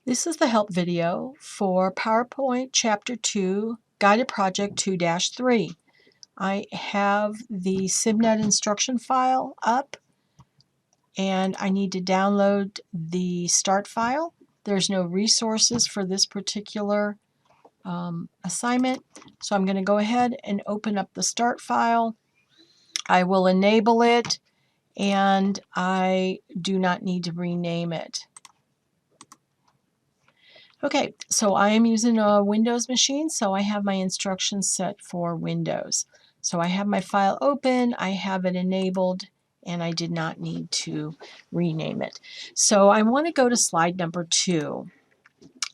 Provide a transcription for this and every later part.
This is the help video for PowerPoint Chapter 2, Guided Project 2-3. I have the SimNet instruction file up and I need to download the start file. There's no resources for this particular assignment, so I'm going to go ahead and open up the start file. I will enable it and I do not need to rename it. Okay, so I am using a Windows machine, so I have my instructions set for Windows. So I have my file open, I have it enabled, and I did not need to rename it. So I want to go to slide number 2.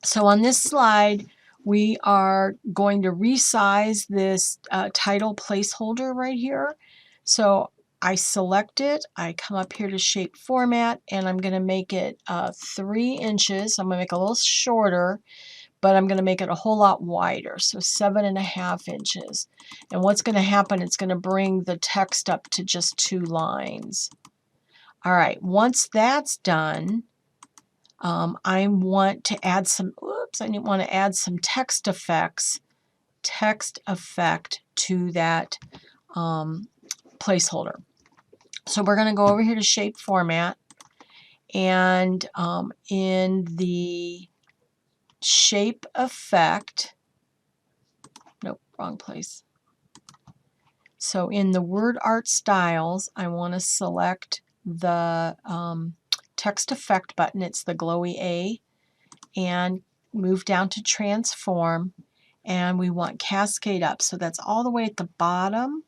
So on this slide, we are going to resize this title placeholder right here. So I select it, I come up here to shape format, and I'm going to make it 3 inches. I'm going to make it a little shorter, but I'm going to make it a whole lot wider, so 7.5 inches. And what's going to happen, it's going to bring the text up to just 2 lines. All right, once that's done, I want to add some, text effect to that placeholder. So we're going to go over here to shape format, and in the shape effect, nope, wrong place. So in the word art styles, I want to select the text effect button. It's the glowy A, and move down to transform, and we want cascade up. So that's all the way at the bottom,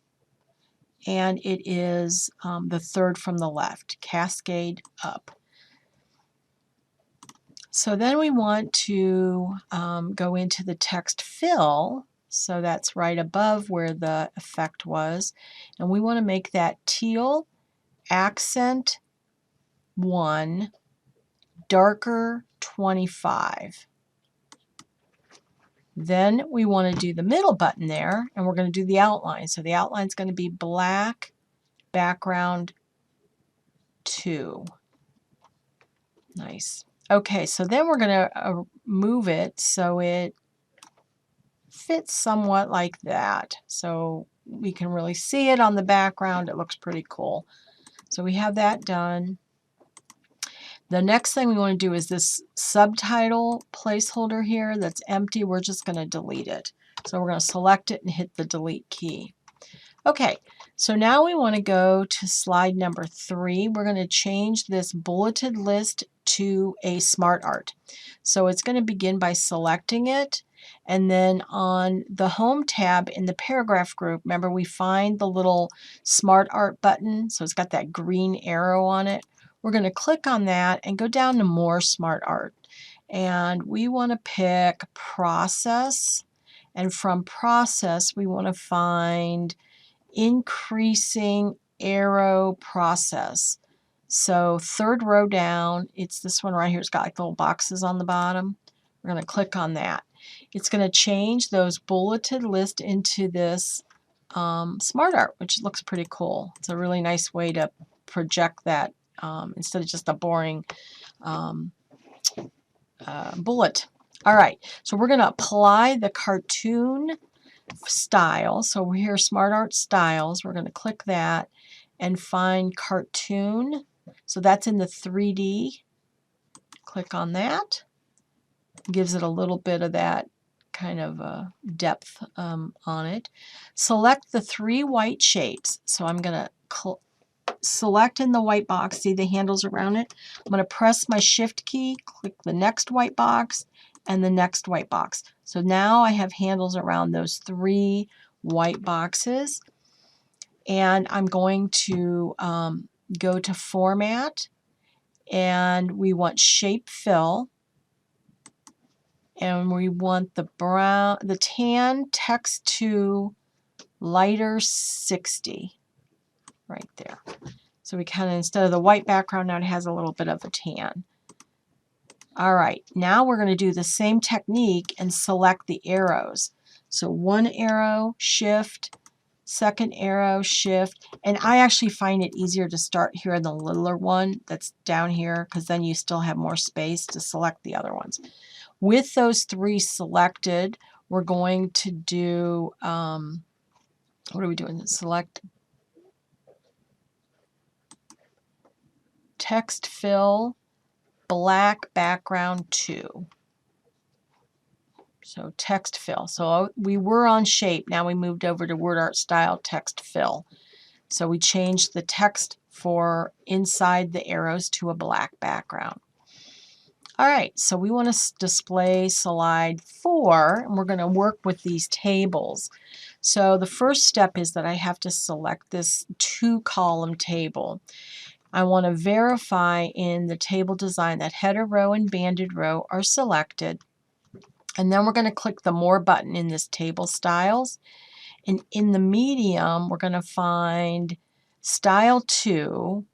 and it is the third from the left, cascade up. So then we want to go into the text fill, so that's right above where the effect was, and we want to make that teal, accent 1, darker 25. Then we want to do the middle button there, and we're going to do the outline. So the outline is going to be black, background 2. Nice. Okay, so then we're going to move it so it fits somewhat like that. So we can really see it on the background. It looks pretty cool. So we have that done. The next thing we want to do is this subtitle placeholder here that's empty. We're just going to delete it. So we're going to select it and hit the delete key. Okay, so now we want to go to slide number 3. We're going to change this bulleted list to a Smartart. So it's going to begin by selecting it, and then on the Home tab in the paragraph group, remember we find the little Smartart button, so it's got that green arrow on it. We're going to click on that and go down to More Smartart. And we want to pick Process, and from Process we want to find Increasing Arrow Process. So third row down, it's this one right here. It's got like little boxes on the bottom. We're going to click on that. It's going to change those bulleted list into this Smartart, which looks pretty cool. It's a really nice way to project that instead of just a boring bullet. All right, so we're going to apply the cartoon style. So we're here, Smartart styles. We're going to click that and find cartoon. So that's in the 3D. Click on that. Gives it a little bit of that kind of depth on it. Select the 3 white shapes. So I'm going to select in the white box, see the handles around it. I'm going to press my shift key, click the next white box, and the next white box. So now I have handles around those 3 white boxes, and I'm going to go to Format, and we want Shape Fill, and we want the tan text to lighter 60 right there. So we kind of, instead of the white background, now it has a little bit of a tan. All right, now we're going to do the same technique and select the arrows. So one arrow, shift, second arrow, shift, and I actually find it easier to start here in the littler one that's down here because then you still have more space to select the other ones. With those three selected, we're going to do, what are we doing? Select text fill, black background 2. So text fill. So we were on shape. Now we moved over to word art style text fill. So we changed the text for inside the arrows to a black background. All right, so we want to display slide 4, and we're going to work with these tables. So the first step is that I have to select this 2-column table. I want to verify in the table design that header row and banded row are selected. And then we're going to click the More button in this table styles. And in the medium, we're going to find Style 2,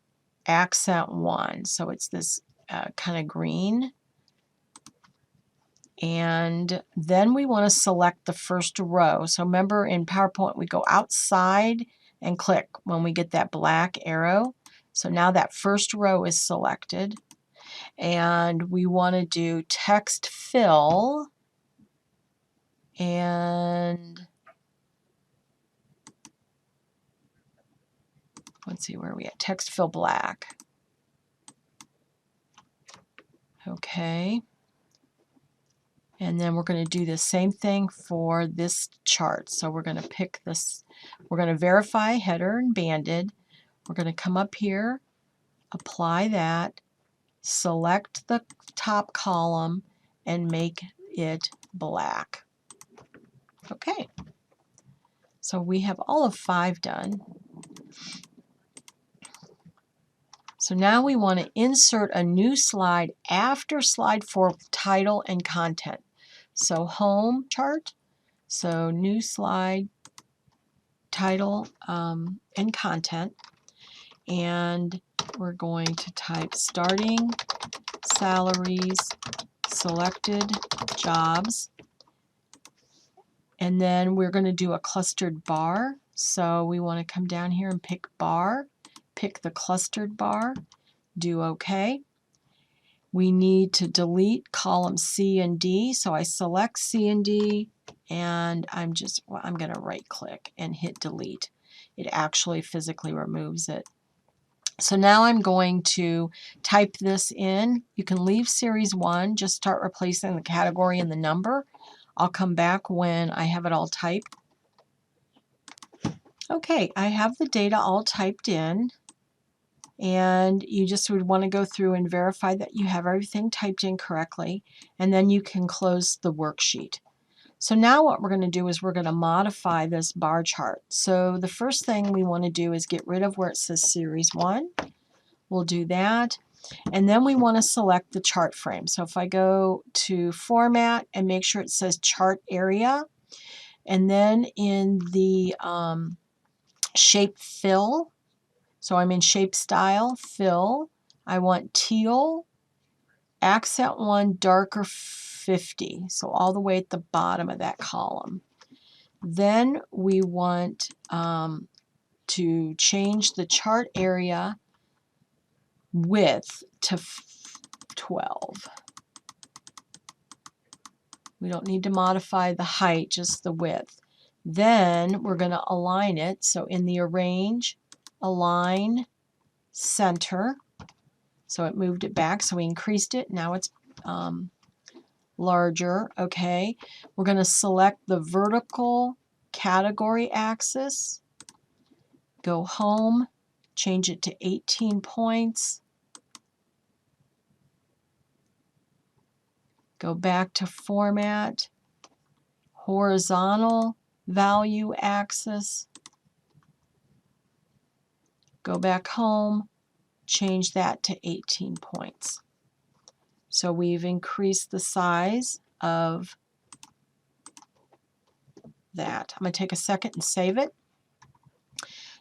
Accent 1. So it's this kind of green. And then we want to select the first row. So remember in PowerPoint, we go outside and click when we get that black arrow. So now that first row is selected. And we want to do text fill. And let's see, where are we at? Text fill black. Okay. And then we're going to do the same thing for this chart. So we're going to pick this, we're going to verify header and banded. We're going to come up here, apply that, select the top column, and make it black. Okay. So we have all of 5 done. So now we want to insert a new slide after slide 4 with title and content. So home chart, so new slide, title and content, and we're going to type starting salaries, selected jobs, and then we're going to do a clustered bar. So we want to come down here and pick bar, pick the clustered bar, do OK. We need to delete column C and D, so I select C and D, and I'm going to right click and hit delete. It actually physically removes it. So now I'm going to type this in. You can leave series 1, just start replacing the category and the number. I'll come back when I have it all typed. Okay, I have the data all typed in. And you just would want to go through and verify that you have everything typed in correctly, and then you can close the worksheet. So now what we're going to do is we're going to modify this bar chart. So the first thing we want to do is get rid of where it says Series 1. We'll do that. And then we want to select the chart frame. So if I go to Format and make sure it says Chart Area, and then in the Shape Fill, so I'm in Shape Style, Fill. I want teal, Accent 1, darker 50. So all the way at the bottom of that column. Then we want to change the chart area width to 12. We don't need to modify the height, just the width. Then we're going to align it. So in the Arrange, Align, Center. So it moved it back, so we increased it. Now it's larger. Okay. We're going to select the vertical category axis. Go Home, change it to 18 points. Go back to Format, Horizontal value axis. Go back Home, change that to 18 points. So we've increased the size of that. I'm going to take a second and save it.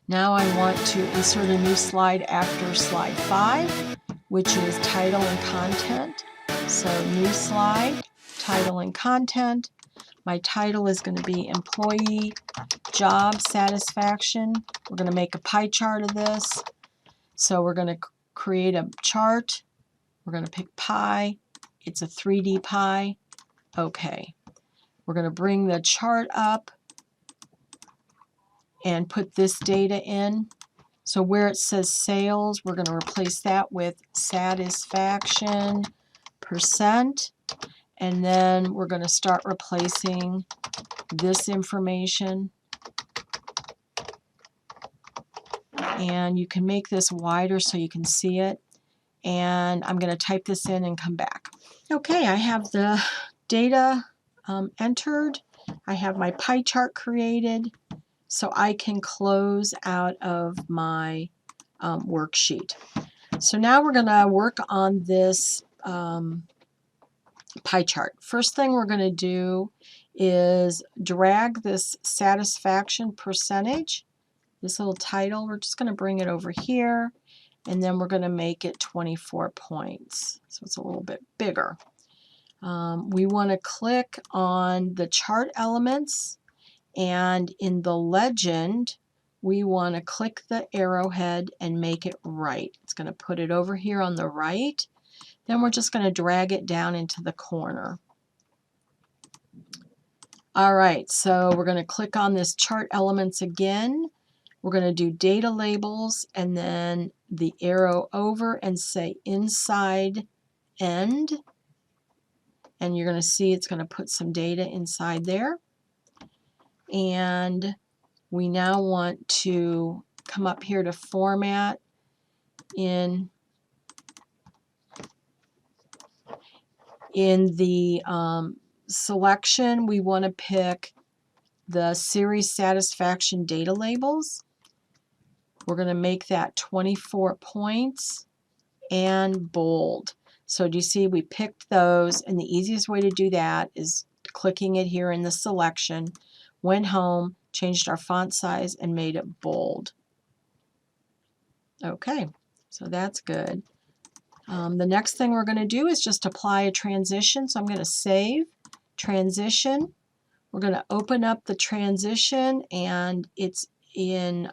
Now I want to insert a new slide after slide 5, which is title and content. So new slide, title and content. My title is going to be Employee Job Satisfaction. We're going to make a pie chart of this. So we're going to create a chart. We're going to pick pie. It's a 3D pie. Okay. We're going to bring the chart up and put this data in. So where it says sales, we're going to replace that with satisfaction percent. And then we're going to start replacing this information. And you can make this wider so you can see it. And I'm going to type this in and come back. Okay, I have the data entered. I have my pie chart created, so I can close out of my worksheet. So now we're going to work on this pie chart. First thing we're going to do is drag this satisfaction percentage, this little title. We're just going to bring it over here, and then we're going to make it 24 points. So it's a little bit bigger. We want to click on the chart elements, and in the legend, we want to click the arrowhead and make it right. It's going to put it over here on the right. Then we're just going to drag it down into the corner. All right, so we're going to click on this chart elements again. We're going to do data labels and then the arrow over and say inside end. And you're going to see it's going to put some data inside there. And we now want to come up here to format. In the selection, we want to pick the series satisfaction data labels. We're going to make that 24 points and bold. So do you see we picked those, and the easiest way to do that is clicking it here in the selection, went home, changed our font size, and made it bold. Okay, so that's good. The next thing we're going to do is just apply a transition. So I'm going to save, transition. We're going to open up the transition, and it's in,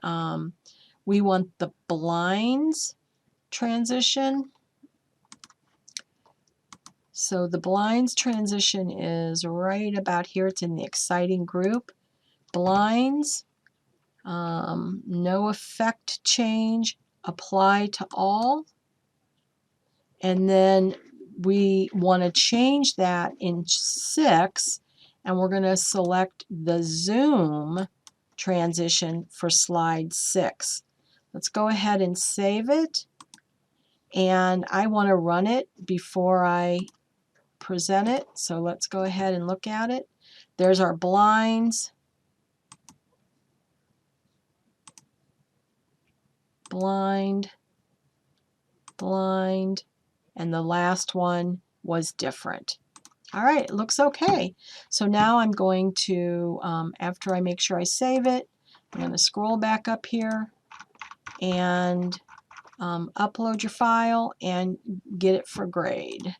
we want the blinds transition. So the blinds transition is right about here. It's in the exciting group. Blinds, no effect change, apply to all. And then we want to change that in 6, and we're going to select the zoom transition for slide 6. Let's go ahead and save it. And I want to run it before I present it. So let's go ahead and look at it. There's our blinds. Blind. Blind. And the last one was different. All right, it looks okay. So now I'm going to, after I make sure I save it, I'm going to scroll back up here and upload your file and get it for grade.